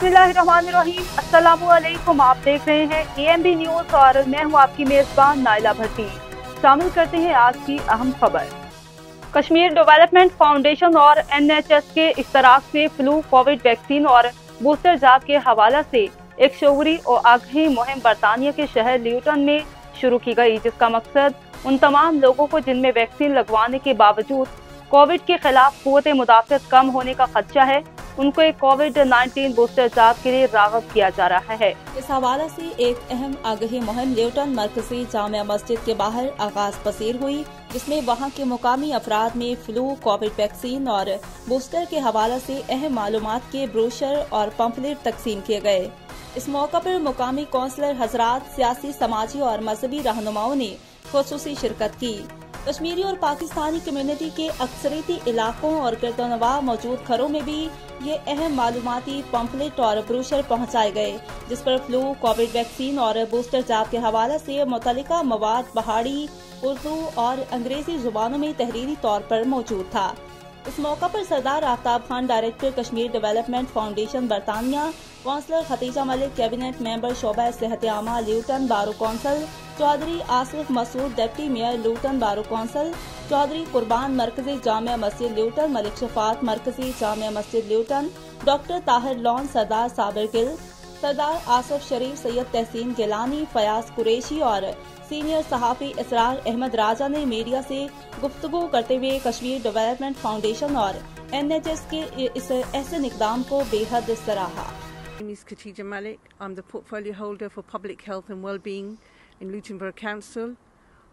बिस्मिल्लाहिर्रहमानिर्रहीम। अस्सलामुअलैकुम। आप देख रहे हैं AMB न्यूज और मैं हूं आपकी मेजबान नाइला भट्टी। शामिल करते हैं आज की अहम खबर। कश्मीर डेवलपमेंट फाउंडेशन और NHS के इश्तराक से फ्लू, कोविड वैक्सीन और बूस्टर जात के हवाला से एक शऊरी और आगाही मुहिम बरतानिया के शहर ल्यूटन में शुरू की गई, जिसका मकसद उन तमाम लोगों को जिनमें वैक्सीन लगवाने के बावजूद कोविड के खिलाफ कुव्वत मुदाफ़त कम होने का खदशा है, उनको एक कोविड-19 बूस्टर जात के लिए राग़ब किया जा रहा है। इस हवाले से एक अहम आगाही मुहिम ल्यूटन मरकजी जामिया मस्जिद के बाहर आगाज पसीर हुई, जिसमें वहां के मुकामी अफराद में फ्लू, कोविड वैक्सीन और बूस्टर के हवाले से अहम मालूमात के ब्रोशर और पंफलेट तकसीम किए गए। इस मौका पर मुकामी कौंसलर हजरात, सियासी, समाजी और मजहबी रहनुमाओं ने खुसूसी शिरकत की। कश्मीरी और पाकिस्तानी कम्युनिटी के अक्सरियती इलाकों और गिरदोनवा मौजूद घरों में भी ये अहम मालूमाती पंफलेट और ब्रोशर पहुंचाए गए, जिस पर फ्लू, कोविड वैक्सीन और बूस्टर जात के हवाले से मुतल्लिका मवाद पहाड़ी, उर्दू और अंग्रेजी जुबानों में तहरीरी तौर पर मौजूद था। इस मौका पर Sardar Aftab Khan, director Kashmir development foundation Bartania, councillor Khatija Malik, cabinet member शोबा सेहत आमा Luton borough council, Chaudhry Asif Masood, deputy mayor Luton borough council, Chaudhry Qurban मरकजी जामिया मस्जिद ल्यूटन, मलिक शफात मरकजी Jamia Masjid Luton, doctor Tahir lawn, सरदार साबिर गिल, सरदार आसिफ शरीफ, सैयद तहसीन गिलानी, फयाज कुरैशी और सीनियर सहाफ़ी इसरार अहमद राजा ने मीडिया से गुफ्तगू करते हुए कश्मीर डेवलपमेंट फाउंडेशन और NHS के इस ऐसे इक़दाम को बेहद सराहा। My name is Khatija Malik. I'm the portfolio holder for Public Health and Wellbeing in Luton Borough Council.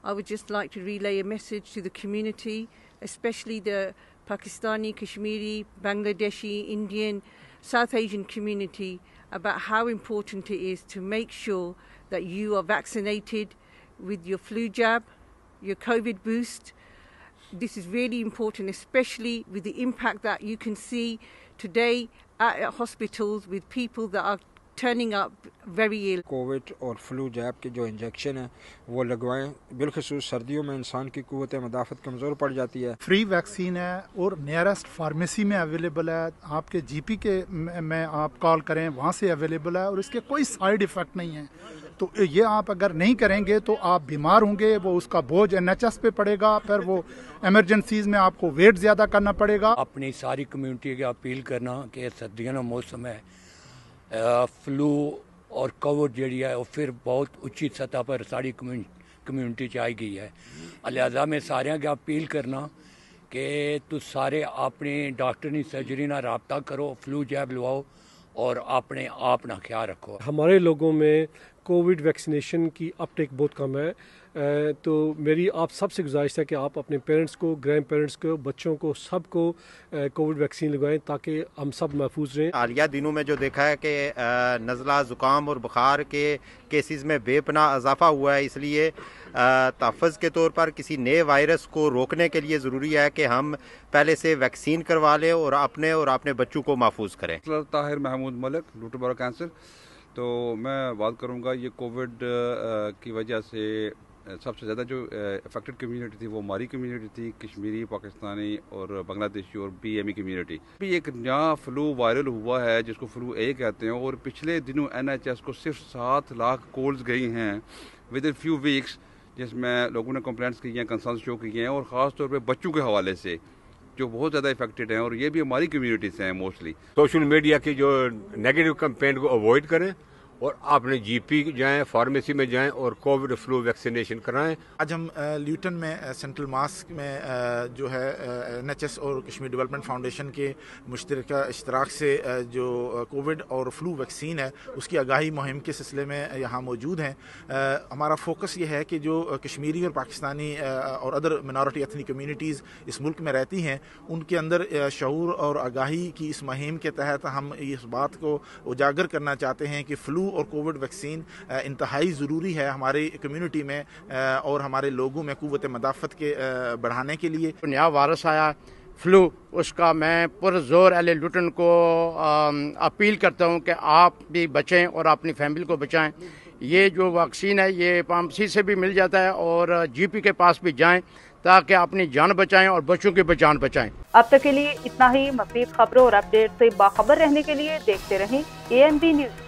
I would just like to relay a message to the community, especially the Pakistani, Kashmiri, Bangladeshi, Indian, South Asian community, about how important it is to make sure that you are vaccinated with your flu jab, your COVID boost. This is really important, especially with the impact that you can see today at hospitals with people that are turning up very ill. Covid और flu जैब के जो injection है वो लगवाएं, बिलखसूस सर्दियों में इंसान की कुव्वत मुदाफ़त कमज़ोर पड़ जाती है। फ्री वैक्सीन है और नियरेस्ट फार्मेसी में अवेलेबल है, आपके GP के में आप कॉल करें, वहाँ से अवेलेबल है और इसके कोई साइड इफ़ेक्ट नहीं है। तो ये आप अगर नहीं करेंगे तो आप बीमार होंगे, वो उसका बोझ NHS पे पड़ेगा, फिर वो एमरजेंसीज में आपको वेट ज़्यादा करना पड़ेगा। अपनी सारी कम्युनिटी की अपील करना कि सर्दियों का मौसम है, फ्लू और कोविड जी है और फिर बहुत उच्ची सतह पर सारी कम्युनिटी आई गई है। लिहाजा में सारे की अपील करना कि तुम सारे अपने डॉक्टर की सर्जरी ना रब्ता करो, फ्लू जैब लवाओ और अपने आप ना ख्याल रखो। हमारे लोगों में कोविड वैक्सीनेशन की अपटेक बहुत कम है, तो मेरी आप सबसे गुजारिश है कि आप अपने पेरेंट्स को, ग्रैंड पेरेंट्स को, बच्चों को, सबको कोविड वैक्सीन लगवाएं ताकि हम सब महफूज रहें। हालिया दिनों में जो देखा है कि नज़ला, ज़ुकाम और बुखार के केसेस में बेपनाह इजाफा हुआ है, इसलिए तहफ़्फ़ुज़ के तौर पर किसी नए वायरस को रोकने के लिए ज़रूरी है कि हम पहले से वैक्सीन करवा लें और अपने बच्चों को महफूज करें। ताहिर महमूद मलिक, लूटन बरो काउंसिल। तो मैं बात करूंगा, ये कोविड की वजह से सबसे ज़्यादा जो अफेक्टेड कम्युनिटी थी वो हमारी कम्युनिटी थी, कश्मीरी, पाकिस्तानी और बांग्लादेशी और BME कम्युनिटी। भी एक नया फ्लू वायरल हुआ है जिसको फ्लू A कहते हैं और पिछले दिनों NHS को सिर्फ 7 लाख कॉल्स गई हैं विद इन फ्यू वीक्स, जिसमें लोगों ने कंप्लेंट्स की हैं, कंसर्न शो किए हैं और ख़ास तौर पे बच्चों के हवाले से जो बहुत ज़्यादा इफेक्टेड हैं और ये भी हमारी कम्युनिटी से हैं मोस्टली। सोशल मीडिया की जो नेगेटिव कैंपेन को अवॉइड करें और अपने GP जाएं, फार्मेसी में जाएं और कोविड फ्लू वैक्सीनेशन कराएं। आज हम ल्यूटन में सेंट्रल मास्क में जो है NHS और कश्मीर डेवलपमेंट फाउंडेशन के मुश्तरका इश्तराक से जो कोविड और फ्लू वैक्सीन है उसकी आगाही मुहिम के सिलसिले में यहाँ मौजूद हैं। हमारा फोकस ये है कि जो कश्मीरी और पाकिस्तानी और अदर मिनॉरिटी एथनिक कम्युनिटीज़ इस मुल्क में रहती हैं, उनके अंदर शऊर और आगाही की इस मुहिम के तहत हम इस बात को उजागर करना चाहते हैं कि फ्लू और कोविड वैक्सीन इंतहाई ज़रूरी है हमारी कम्युनिटी में और हमारे लोगों में कुव्वत मुदाफ़त के बढ़ाने के लिए। नया वायरस आया फ्लू, उसका मैं पुरज़ोर अहले लुटन को अपील करता हूँ कि आप भी बचें और अपनी फैमिली को बचाएं। ये जो वैक्सीन है ये फार्मेसी से भी मिल जाता है और GP के पास भी जाएं تاکہ اپنی جان بچائیں اور بچوں کی بھی جان بچائیں۔ اب تک کے لیے اتنا ہی۔ مزید خبروں اور اپڈیٹ سے باخبر رہنے کے لیے دیکھتے رہیں ANB نیوز۔